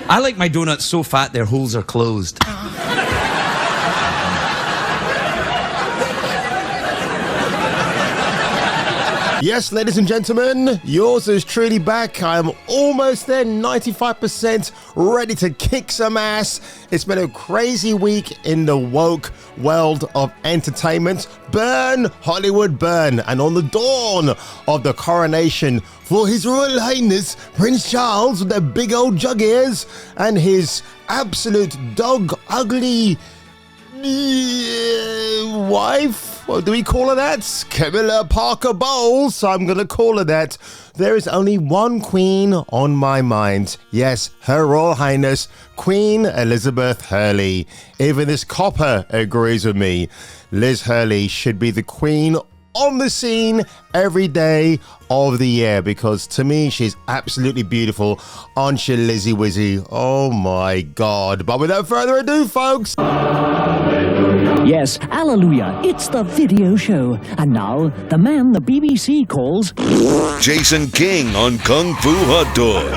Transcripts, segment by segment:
I like my donuts so fat their holes are closed. Yes, ladies and gentlemen, yours is truly back. I'm almost there, 95%, ready to kick some ass. It's been a crazy week in the woke world of entertainment. Burn, Hollywood, burn. And on the dawn of the coronation for His Royal Highness Prince Charles with their big old jug ears and his absolute dog ugly wife, what do we call her that? Camilla Parker Bowles, I'm gonna call her that. There is only one queen on my mind. Yes, Her Royal Highness Queen Elizabeth Hurley. Even this copper agrees with me. Liz Hurley should be the queen on the scene every day of the year, because to me she's absolutely beautiful, aren't you, Lizzie Wizzy? Oh my god. But without further ado, folks, yes, hallelujah, it's the video show. And now, the man the BBC calls Jason King on Kung Fu Hot Dog.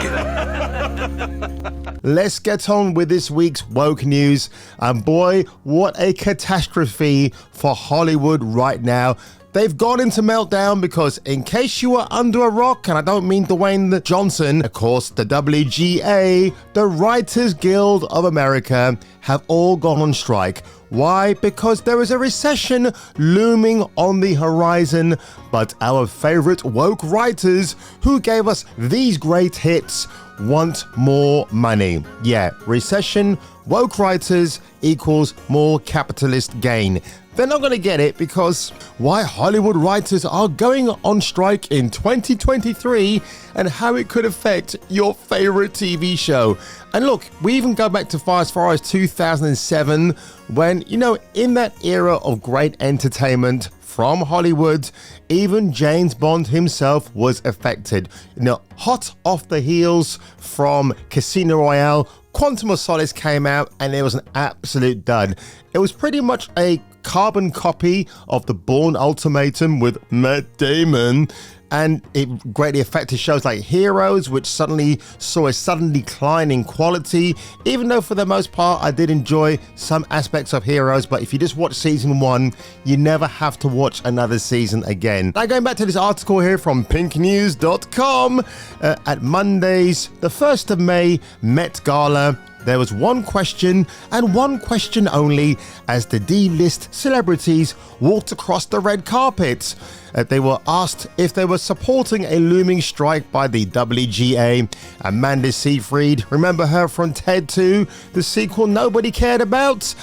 let's get on with this week's woke news. And boy, what a catastrophe for Hollywood right now. They've gone into meltdown because, in case you were under a rock, and I don't mean Dwayne Johnson, of course, the WGA, the Writers Guild of America, have all gone on strike. Why? Because there is a recession looming on the horizon, but our favorite woke writers who gave us these great hits want more money. Yeah, recession, woke writers equals more capitalist gain. They're not going to get it, because why Hollywood writers are going on strike in 2023 and how it could affect your favorite TV show. And look, we even go back to as far as 2007 when, you know, in that era of great entertainment from Hollywood, even James Bond himself was affected. You know, hot off the heels from Casino Royale, Quantum of Solace came out and it was an absolute dud. It was pretty much a carbon copy of the Bourne Ultimatum with Matt Damon, and it greatly affected shows like Heroes, which suddenly saw a sudden decline in quality, even though for the most part I did enjoy some aspects of Heroes. But if you just watch season 1, you never have to watch another season again. Now, going back to this article here from pinknews.com, at Monday's the 1st of May Met Gala, there was one question, and one question only, as the D-list celebrities walked across the red carpet. They were asked if they were supporting a looming strike by the WGA. Amanda Seyfried, remember her from Ted 2, the sequel nobody cared about,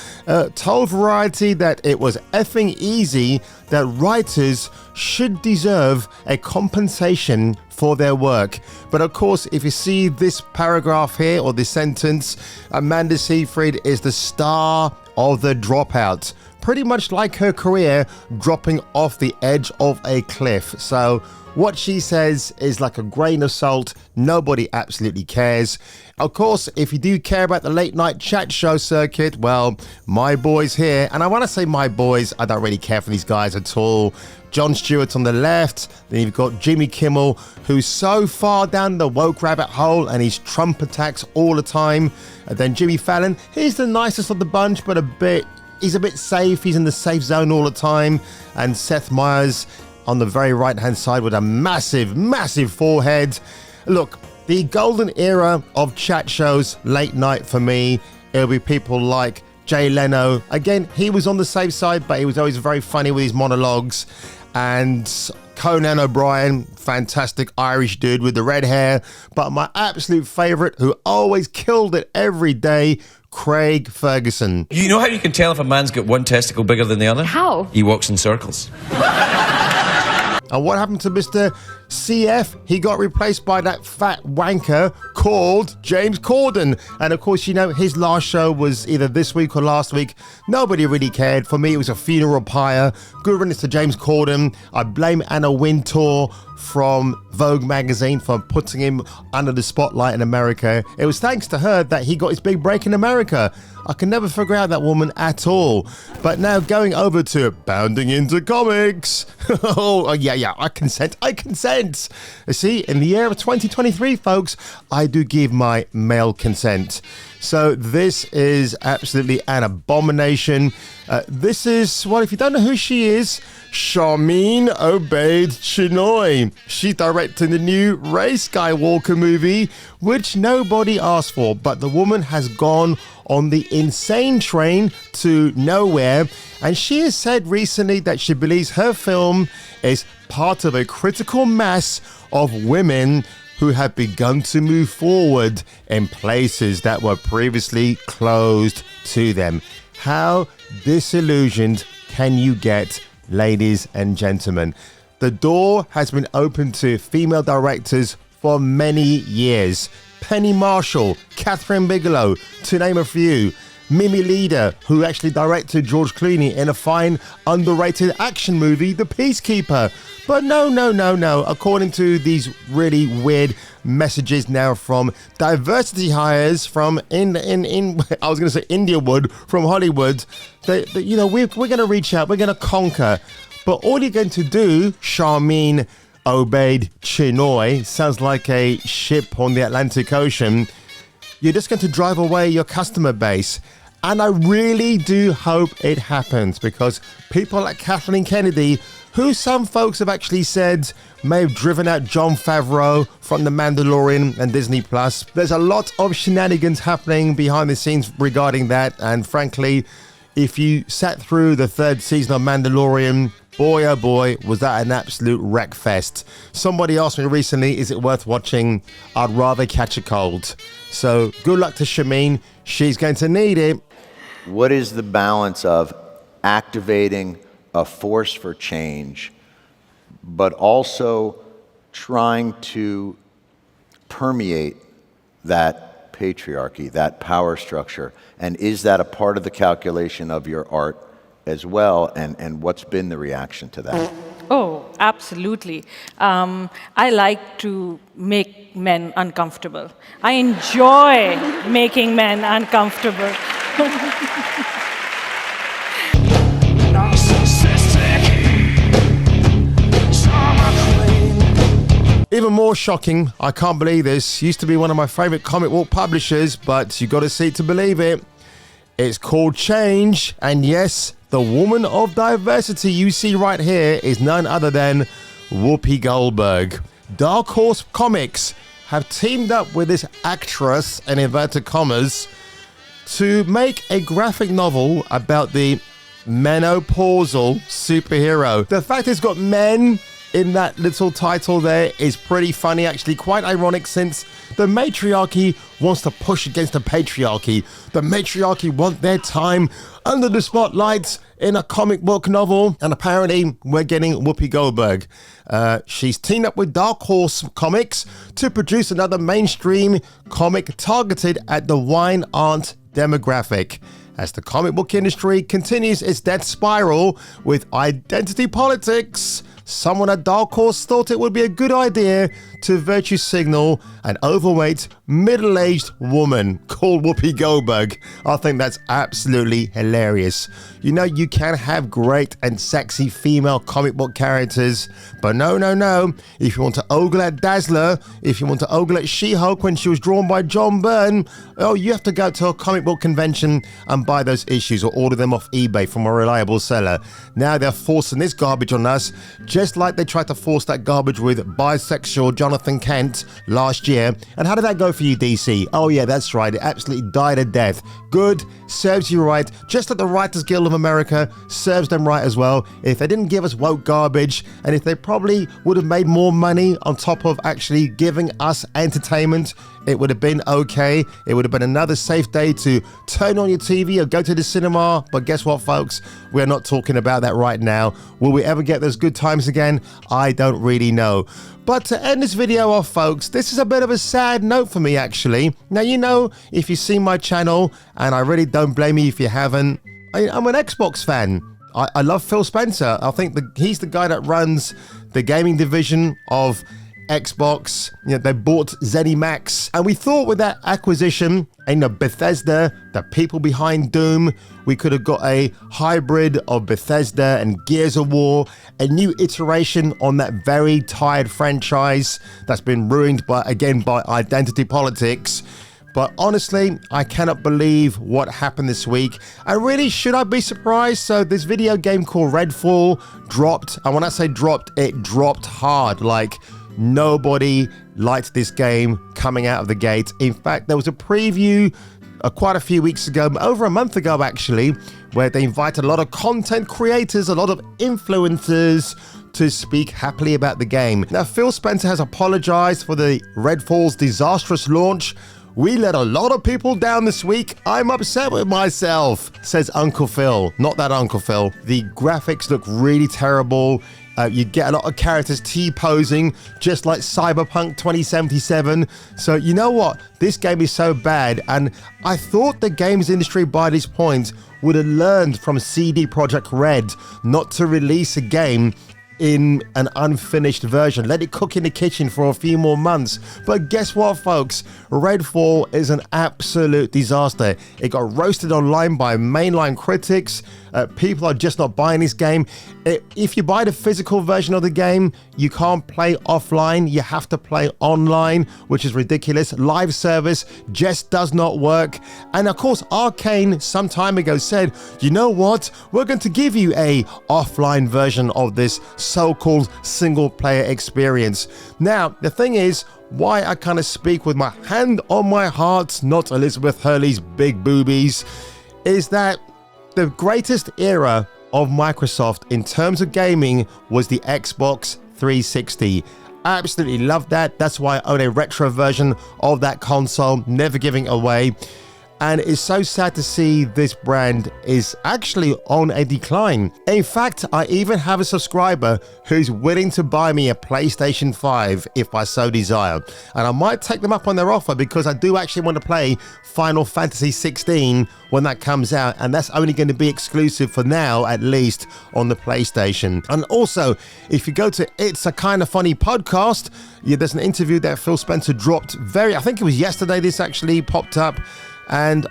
told Variety that it was effing easy, that writers should deserve a compensation for their work. But of course, if you see this paragraph here, or this sentence, Amanda Seyfried is the star of The Dropout. Pretty much like her career dropping off the edge of a cliff. So what she says is like a grain of salt. Nobody absolutely cares. Of course, if you do care about the late night chat show circuit, well, my boys here, and I want to say my boys, I don't really care for these guys at all. Jon Stewart on the left, then you've got Jimmy Kimmel, who's so far down the woke rabbit hole and he's Trump attacks all the time. And then Jimmy Fallon, he's the nicest of the bunch, but he's a bit safe, he's in the safe zone all the time. And Seth Meyers on the very right hand side with a massive, massive forehead. Look, the golden era of chat shows, late night for me, it'll be people like Jay Leno. Again, he was on the safe side, but he was always very funny with his monologues. And Conan O'Brien, fantastic Irish dude with the red hair. But my absolute favorite, who always killed it every day, Craig Ferguson. You know how you can tell if a man's got one testicle bigger than the other? How? He walks in circles. And what happened to Mr. CF? He got replaced by that fat wanker called James Corden. And of course, you know, his last show was either this week or last week. Nobody really cared. For me, it was a funeral pyre. Good riddance to James Corden. I blame Anna Wintour from Vogue magazine for putting him under the spotlight in America. It was thanks to her that he got his big break in America. I can never figure out that woman at all. But now going over to Bounding Into Comics. Oh, yeah, I consent. You see, in the year of 2023, folks, I do give my male consent. So this is absolutely an abomination. This is, well, if you don't know who she is, Charmin Obaid-Chinoy. She's directing the new Rey Skywalker movie, which nobody asked for, but the woman has gone on the insane train to nowhere, and she has said recently that she believes her film is part of a critical mass of women who have begun to move forward in places that were previously closed to them. How disillusioned can you get, ladies and gentlemen? The door has been open to female directors for many years. Penny Marshall, Catherine Bigelow, to name a few. Mimi Leader, who actually directed George Clooney in a fine, underrated action movie, The Peacekeeper. But no. According to these really weird messages now from diversity hires from I was going to say Indiawood, from Hollywood, that we're going to reach out, we're going to conquer. But all you're going to do, Charmin Obaid-Chinoy, sounds like a ship on the Atlantic Ocean. You're just going to drive away your customer base. And I really do hope it happens, because people like Kathleen Kennedy, who some folks have actually said may have driven out Jon Favreau from The Mandalorian and Disney+. There's a lot of shenanigans happening behind the scenes regarding that. And frankly, if you sat through the third season of Mandalorian, boy, oh boy, was that an absolute wreck fest. Somebody asked me recently, is it worth watching? I'd rather catch a cold. So good luck to Charmin. She's going to need it. What is the balance of activating a force for change, but also trying to permeate that patriarchy, that power structure? And is that a part of the calculation of your art as well? And what's been the reaction to that? Oh, absolutely. I like to make men uncomfortable. I enjoy making men uncomfortable. Even more shocking, I can't believe this, used to be one of my favorite comic book publishers, but you got to see it to believe it. It's called Change, and yes, the woman of diversity you see right here is none other than Whoopi Goldberg. Dark Horse Comics have teamed up with this actress, in inverted commas, to make a graphic novel about the menopausal superhero. The fact it's got men in that little title there is pretty funny, actually quite ironic, since the matriarchy wants to push against the patriarchy. The matriarchy want their time under the spotlight in a comic book novel, and apparently we're getting Whoopi Goldberg. She's teamed up with Dark Horse Comics to produce another mainstream comic targeted at the wine aunt demographic, as the comic book industry continues its death spiral with identity politics. Someone at Dark Horse thought it would be a good idea to virtue signal an overweight, middle-aged woman called Whoopi Goldberg. I think that's absolutely hilarious. You know, you can have great and sexy female comic book characters, but no. If you want to ogle at Dazzler, if you want to ogle at She-Hulk when she was drawn by John Byrne, oh, you have to go to a comic book convention and buy those issues or order them off eBay from a reliable seller. Now they're forcing this garbage on us, just like they tried to force that garbage with bisexual Jonathan Kent last year. And how did that go for you, DC? Oh yeah, that's right, it absolutely died a death. Good, serves you right, just like the Writers Guild of America serves them right as well. If they didn't give us woke garbage, and if they probably would have made more money on top of actually giving us entertainment, it would have been okay. It would have been another safe day to turn on your TV or go to the cinema. But guess what, folks? We're not talking about that right now. Will we ever get those good times again? I don't really know. But to end this video off, folks, this is a bit of a sad note for me, actually. Now, you know, if you've seen my channel, and I really don't blame you if you haven't, I'm an Xbox fan. I love Phil Spencer. I think he's the guy that runs the gaming division of Xbox. They bought ZeniMax, and we thought with that acquisition, Bethesda, the people behind Doom, we could have got a hybrid of Bethesda and Gears of War, a new iteration on that very tired franchise that's been ruined by identity politics. But honestly, I cannot believe what happened this week. And really, should I be surprised? So this video game called Redfall dropped. And when I say dropped, it dropped hard. Like, nobody liked this game coming out of the gate. In fact, there was a preview quite a few weeks ago, over a month ago actually, where they invited a lot of content creators, a lot of influencers to speak happily about the game. Now, Phil Spencer has apologized for the Redfall's disastrous launch. We let a lot of people down this week. I'm upset with myself, says Uncle Phil. Not that Uncle Phil. The graphics look really terrible. You get a lot of characters T-posing, just like Cyberpunk 2077. So you know what? This game is so bad, and I thought the games industry by this point would have learned from CD Projekt Red not to release a game in an unfinished version. Let it cook in the kitchen for a few more months. But guess what, folks? Redfall is an absolute disaster. It got roasted online by mainline critics. People are just not buying this game. If you buy the physical version of the game, you can't play offline. You have to play online, which is ridiculous. Live service just does not work. And of course, Arcane some time ago said, you know what? We're going to give you a offline version of this so-called single player experience. Now, the thing is, why I kind of speak with my hand on my heart, not Elizabeth Hurley's big boobies, is that the greatest era of Microsoft in terms of gaming was the Xbox 360. I absolutely love that. That's why I own a retro version of that console, never giving it away. And it's so sad to see this brand is actually on a decline. In fact, I even have a subscriber who's willing to buy me a PlayStation 5 if I so desire. And I might take them up on their offer because I do actually want to play Final Fantasy 16 when that comes out. And that's only going to be exclusive for now, at least on the PlayStation. And also, if you go to It's a Kind of Funny podcast, there's an interview that Phil Spencer dropped I think it was yesterday this actually popped up. And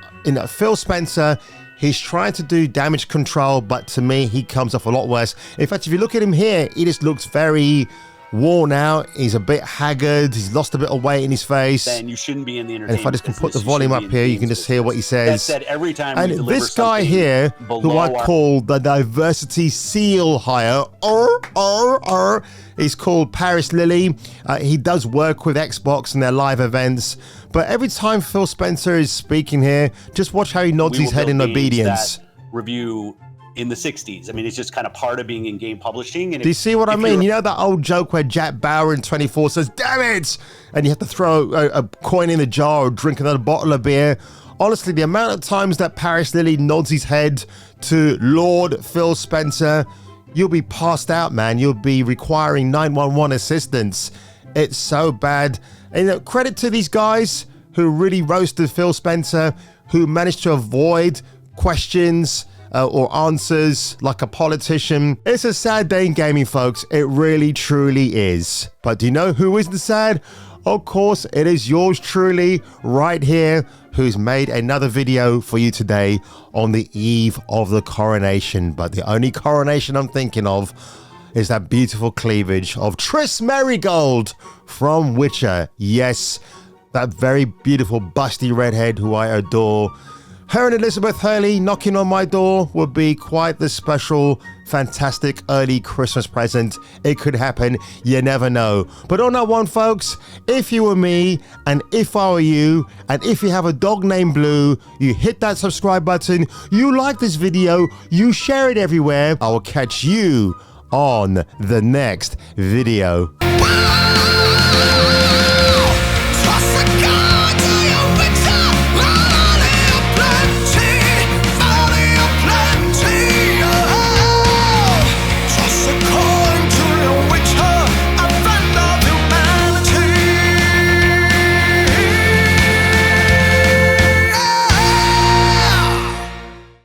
Phil Spencer, he's trying to do damage control, but to me, he comes off a lot worse. In fact, if you look at him here, he just looks very worn out. He's a bit haggard. He's lost a bit of weight in his face. Then you shouldn't be in the entertainment. And if I just can put the volume up here, you can just hear what he says. That said, every time and this guy here, who I call the diversity seal hire, he's called Paris Lilly. He does work with Xbox and their live events. But every time Phil Spencer is speaking here, just watch how he nods his head in obedience. Review in the 60s. I mean, it's just kind of part of being in game publishing. And do you see what I mean? You know that old joke where Jack Bauer in 24 says, damn it! And you have to throw a coin in the jar or drink another bottle of beer. Honestly, the amount of times that Paris Lilly nods his head to Lord Phil Spencer, you'll be passed out, man. You'll be requiring 911 assistance. It's so bad. And credit to these guys who really roasted Phil Spencer, who managed to avoid questions or answers like a politician. It's a sad day in gaming, folks. It really, truly is. But do you know who isn't sad? Of course, it is yours truly right here, who's made another video for you today on the eve of the coronation. But the only coronation I'm thinking of is that beautiful cleavage of Triss Merigold from Witcher. Yes, that very beautiful busty redhead who I adore. Her and Elizabeth Hurley knocking on my door would be quite the special, fantastic early Christmas present. It could happen. You never know. But on that one, folks, if you were me and if I were you and if you have a dog named Blue, you hit that subscribe button, you like this video, you share it everywhere. I will catch you on the next video.